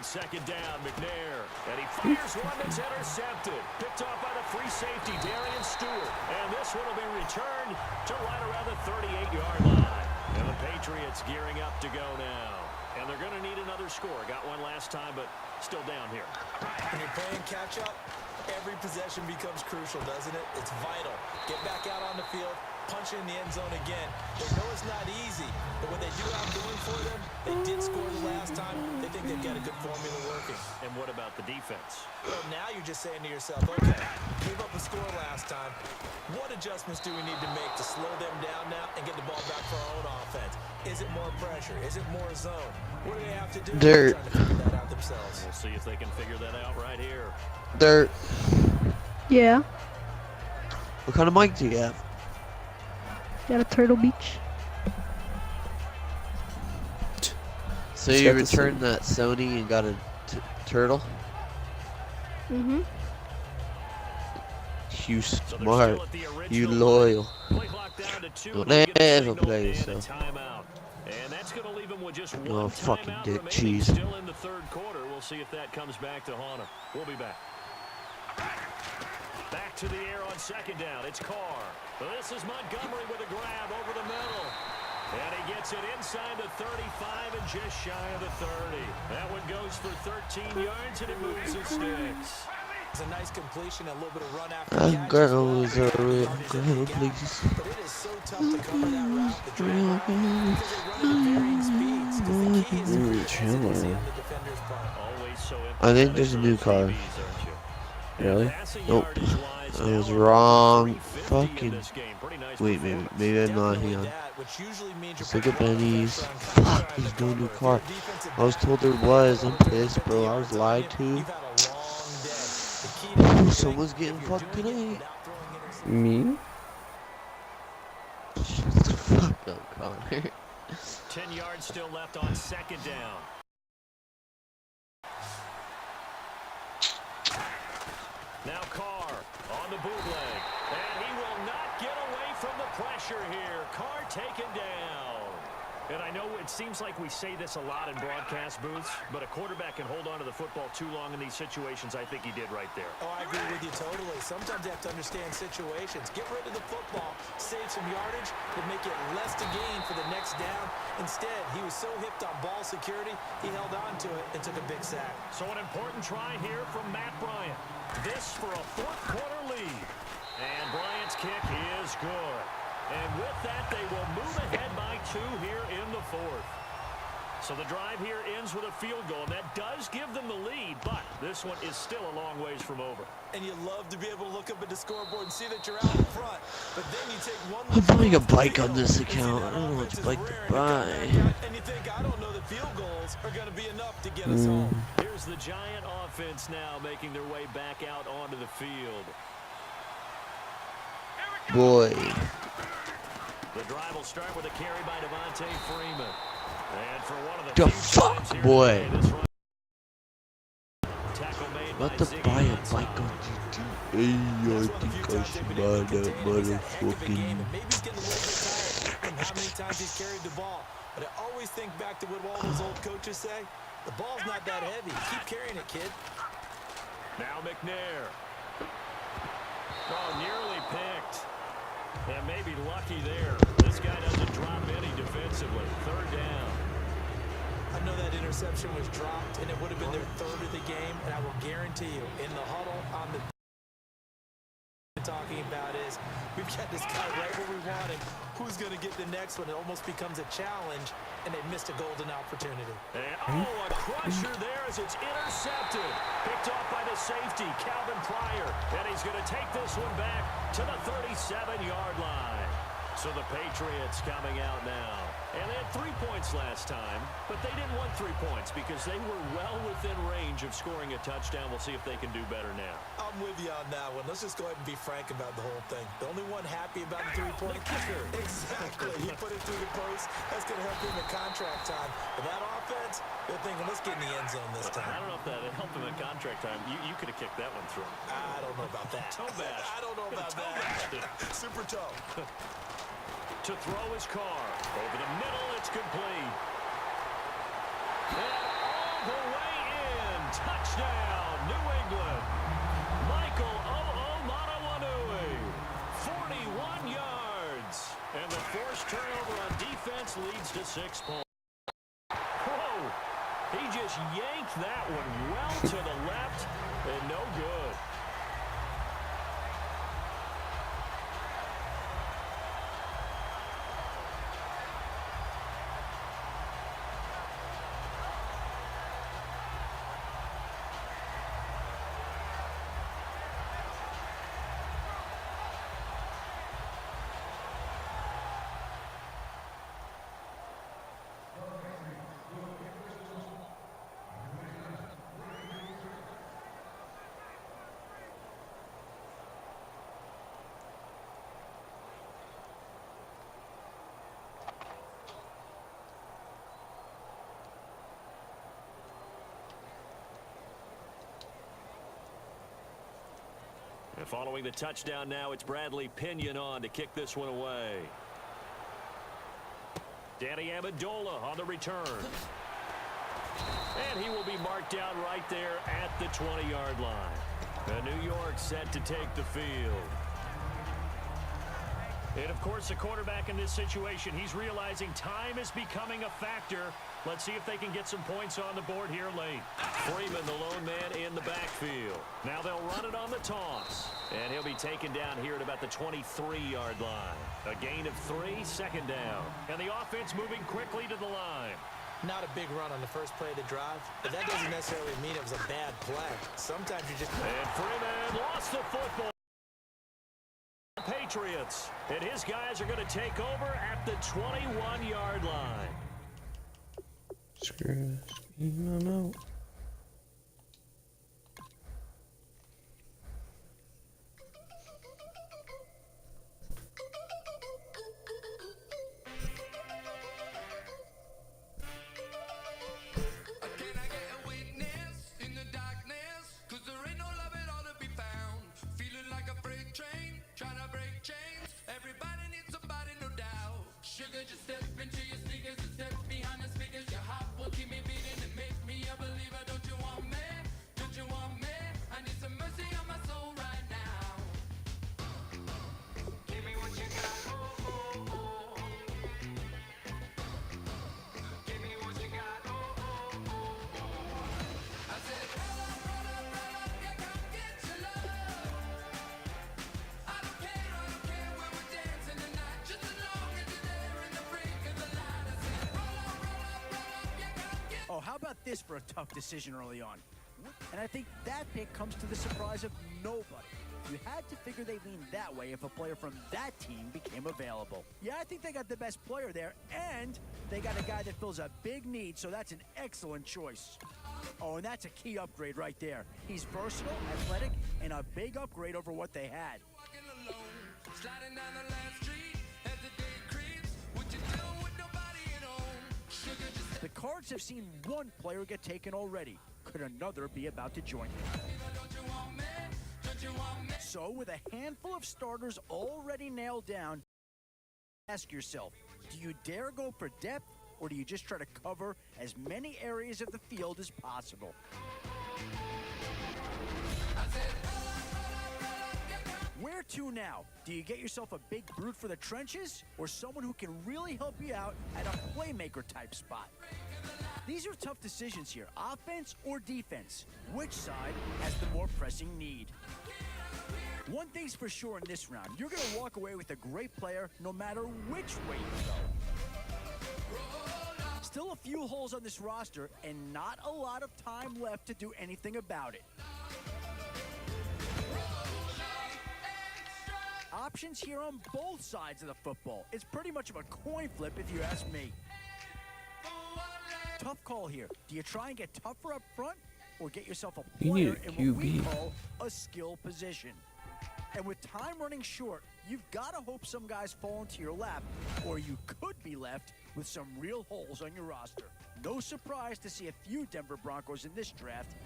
second down, McNair. And he fires one that's intercepted. Picked off by the free safety, Darian Stewart. And this one will be returned to right around the 38-yard line. And the Patriots gearing up to go now. And they're going to need another score. Got one last time, but still down here. When you're playing catch-up, every possession becomes crucial, doesn't it? It's vital. Get back out on the field, punch in the end zone again. They know it's not easy, but what they do have going for them, they did score the last time. They think they've got a good formula working. And what about the defense? Well, now you're just saying to yourself, okay, gave up a score last time. What adjustments do we need to make to slow them down now and get the ball back for our own offense? Is it more pressure? Is it more zone? What do they have to do? Dirt. Trying to figure that out themselves. We'll see if they can figure that out right here. Dirt. Yeah. What kind of mic do you have? Got a Turtle Beach. So you returned that Sony and got a turtle? Mm-hmm. You smart. You loyal. Don't ever play yourself. And that's going to leave him with just one Oh, fucking timeout dick remaining. cheese. Still in the third quarter. We'll see if that comes back to haunt him. We'll be back. Back to the air on second down. It's Carr. This is Montgomery with a grab over the middle. And he gets it inside the 35 and just shy of the 30. That one goes for 13 yards and it moves and sticks. It's a nice completion, a little bit of run after That catch. girl is a real girl, please. But it is so tough to cover that route, the drag route, because they run at varying speeds. Because the key is to be hesitancy on the defender's part. Always so I think there's a new car. Really? Nope. I was wrong. Fucking. Wait, maybe I'm not. Hang on. Let's look at Benny's. Fuck, there's no new car. I was told there was. I'm pissed, bro. I was lied to. Someone's getting fucked today. Me? Shut the fuck up, Connor. 10 yards still left on second down. Now Carr on the bootleg. And he will not get away from the pressure here. Carr taken down. And I know it seems like we say this a lot in broadcast booths, but a quarterback can hold on to the football too long in these situations. I think he did right there. Oh, I agree with you totally. Sometimes you have to understand situations. Get rid of the football, save some yardage, but make it less to gain for the next down. Instead, he was so hipped on ball security, he held on to it and took a big sack. So an important try here from Matt Bryant. This for a fourth quarter lead. And Bryant's kick is good. And with that, they will move ahead by 2 here in the fourth. So the drive here ends with a field goal, and that does give them the lead, but this one is still a long ways from over. And you love to be able to look up at the scoreboard and see that you're out in front, but then you take one. I'm buying a bike on this account. I don't know which bike to buy. And you think, I don't know that field goals are going to be enough to get us home. Here's the Giant offense now making their way back out onto the field. Boy. The drive will start with a carry by Devontae Freeman. And for one of The fuck, boy. About to buy a bike on GTA. I think I should buy that motherfucking. Maybe he's getting a little bit tired from how many times he's carried the ball. But I always think back to what all those old coaches say. The ball's not that heavy. Keep carrying it, kid. Now McNair. Oh, nearly picked. And maybe lucky there. This guy doesn't drop any defensively. Third down. I know that interception was dropped, and it would have been their third of the game. And I will guarantee you, in the huddle on the talking about is, we've got this guy right where we want him. Who's going to get the next one? It almost becomes a challenge, and they missed a golden opportunity. And, a crusher there as it's intercepted. Picked off by the safety, Calvin Pryor. And he's going to take this one back to the 37-yard line. So the Patriots coming out now. And they had 3 points last time, but they didn't want 3 points because they were well within range of scoring a touchdown. We'll see if they can do better now. I'm with you on that one. Let's just go ahead and be frank about the whole thing. The only one happy about the 3-point kicker. Exactly. He put it through the post. That's going to help him in contract time. But that offense, they're thinking, let's get in the end zone this time. I don't know if that helped him in contract time. You could have kicked that one through. I don't know about that. Toe bash. I don't know about that. Super toe. To throw his car. Over the middle, it's complete. And all the way in. Touchdown, New England. Michael O'Manawanui, 41 yards. And the forced turnover on defense leads to 6 points. Whoa, he just yanked that one well to the left and no good. And following the touchdown now, it's Bradley Pinion on to kick this one away. Danny Amendola on the return. And he will be marked down right there at the 20-yard line. And New York set to take the field. And, of course, the quarterback in this situation, he's realizing time is becoming a factor. Let's see if they can get some points on the board here late. Freeman, the lone man in the backfield. Now they'll run it on the toss. And he'll be taken down here at about the 23-yard line. A gain of 3, second down. And the offense moving quickly to the line. Not a big run on the first play of the drive, but that doesn't necessarily mean it was a bad play. Sometimes you just... And Freeman lost the football. Patriots, and his guys are going to take over at the 21-yard line. Screw this. I'm out. Just step into your sneakers and step behind the speakers. Your heart will keep me beating and make me a believer. Don't you want me? Don't you want me? I need some mercy on my soul right now. Give me what you got. Oh, oh, oh. Give me what you got. Oh, oh, oh. I said, roll up, yeah, come get your love. I don't care where we're dancing tonight. Just as long as you're there. Oh, how about this for a tough decision early on? And I think that pick comes to the surprise of nobody. You had to figure they leaned that way if a player from that team became available. Yeah, I think they got the best player there, and they got a guy that fills a big need, so that's an excellent choice. Oh, and that's a key upgrade right there. He's versatile, athletic, and a big upgrade over what they had. Walking alone, sliding down the last street as the day creeps. What you doing with nobody at home? Sugar just... The Cards have seen one player get taken already. Could another be about to join them? So, with a handful of starters already nailed down, ask yourself, do you dare go for depth, or do you just try to cover as many areas of the field as possible? Where to now? Do you get yourself a big brute for the trenches, or someone who can really help you out at a playmaker-type spot? These are tough decisions here, offense or defense. Which side has the more pressing need? One thing's for sure in this round, you're going to walk away with a great player no matter which way you go. Still a few holes on this roster and not a lot of time left to do anything about it. Options here on both sides of the football. It's pretty much of a coin flip if you ask me. Tough call here. Do you try and get tougher up front or get yourself a player in what we call a skill position? And with time running short, you've got to hope some guys fall into your lap, or you could be left with some real holes on your roster. No surprise to see a few Denver Broncos in this draft.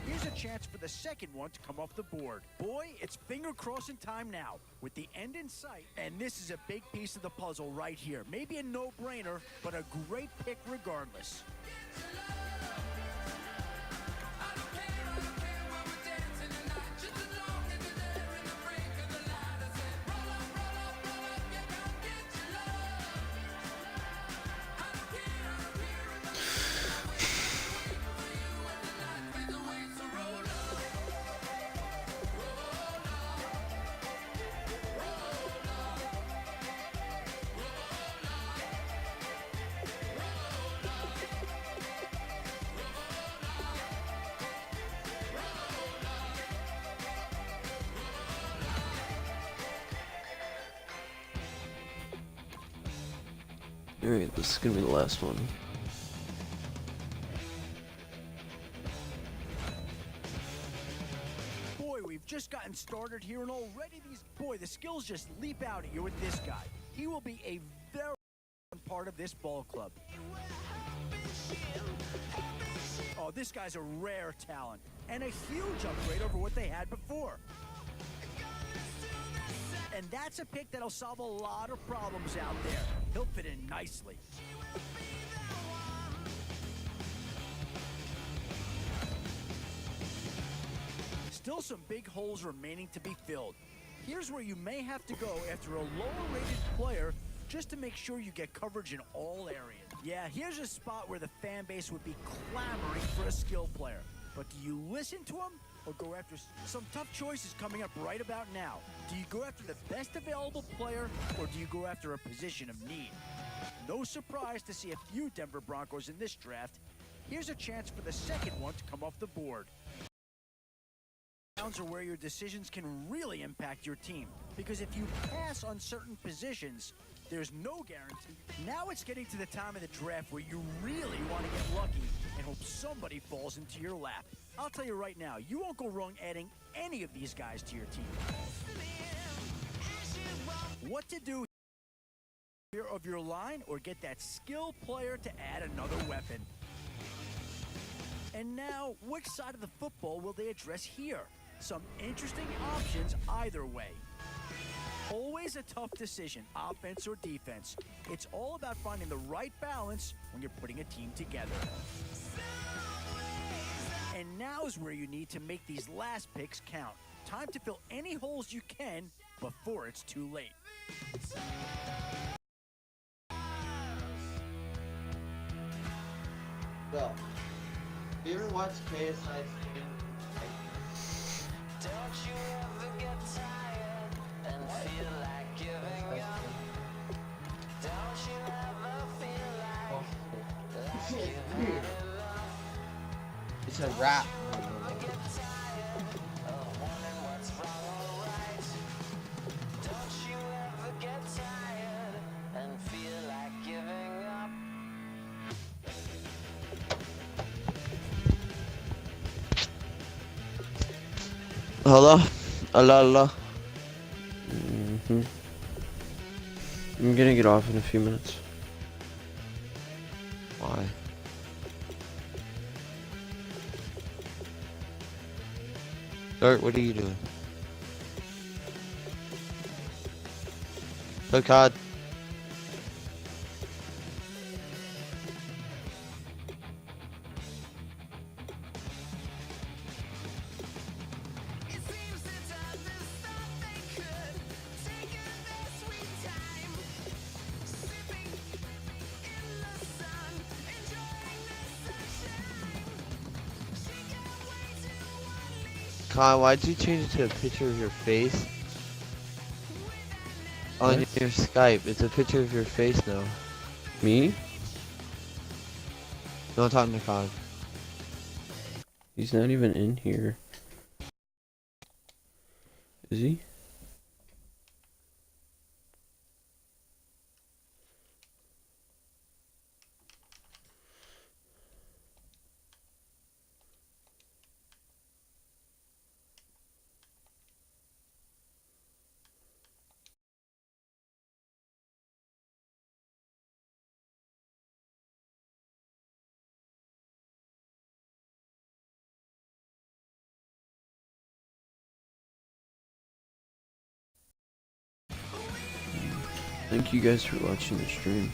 Here's a chance for the second one to come off the board. Boy, it's finger-crossing time now, with the end in sight. And this is a big piece of the puzzle right here. Maybe a no-brainer, but a great pick regardless. Alright, this is gonna be the last one. Boy, we've just gotten started here, and already the skills just leap out at you with this guy. He will be a very important part of this ball club. Oh, this guy's a rare talent, and a huge upgrade over what they had before. And that's a pick that'll solve a lot of problems out there. He'll fit in nicely. Still some big holes remaining to be filled. Here's where you may have to go after a lower-rated player just to make sure you get coverage in all areas. Yeah, here's a spot where the fan base would be clamoring for a skill player. But do you listen to them or go after some tough choices coming up right about now? Do you go after the best available player or do you go after a position of need? No surprise to see a few Denver Broncos in this draft. Here's a chance for the second one to come off the board. Are where your decisions can really impact your team, because if you pass on certain positions, there's no guarantee. Now it's getting to the time of the draft where you really want to get lucky and hope somebody falls into your lap. I'll tell you right now, you won't go wrong adding any of these guys to your team. What to do of your line or get that skill player to add another weapon. And now, which side of the football will they address here? Some interesting options either way. Always a tough decision, offense or defense. It's all about finding the right balance when you're putting a team together. And now's where you need to make these last picks count. Time to fill any holes you can before it's too late. So, do you ever watch KSI stream? Don't you ever get tired and feel like giving up? Don't you ever feel like giving up? It's a rap. Get tired of wondering what's wrong or right? Don't you ever get tired and feel like giving up? Hello? Hello? I'm gonna get off in a few minutes. Why? Dirt, what are you doing? Oh God. It seems that others thought they could take their sweet time, sipping in the sun, enjoying the sunshine. She can't wait to unleash Kyle, why'd you change it to a picture of your face? On your Skype, it's a picture of your face now. Me? No, I'm talking to Kyle. He's not even in here. Is he? Thank you guys for watching the stream.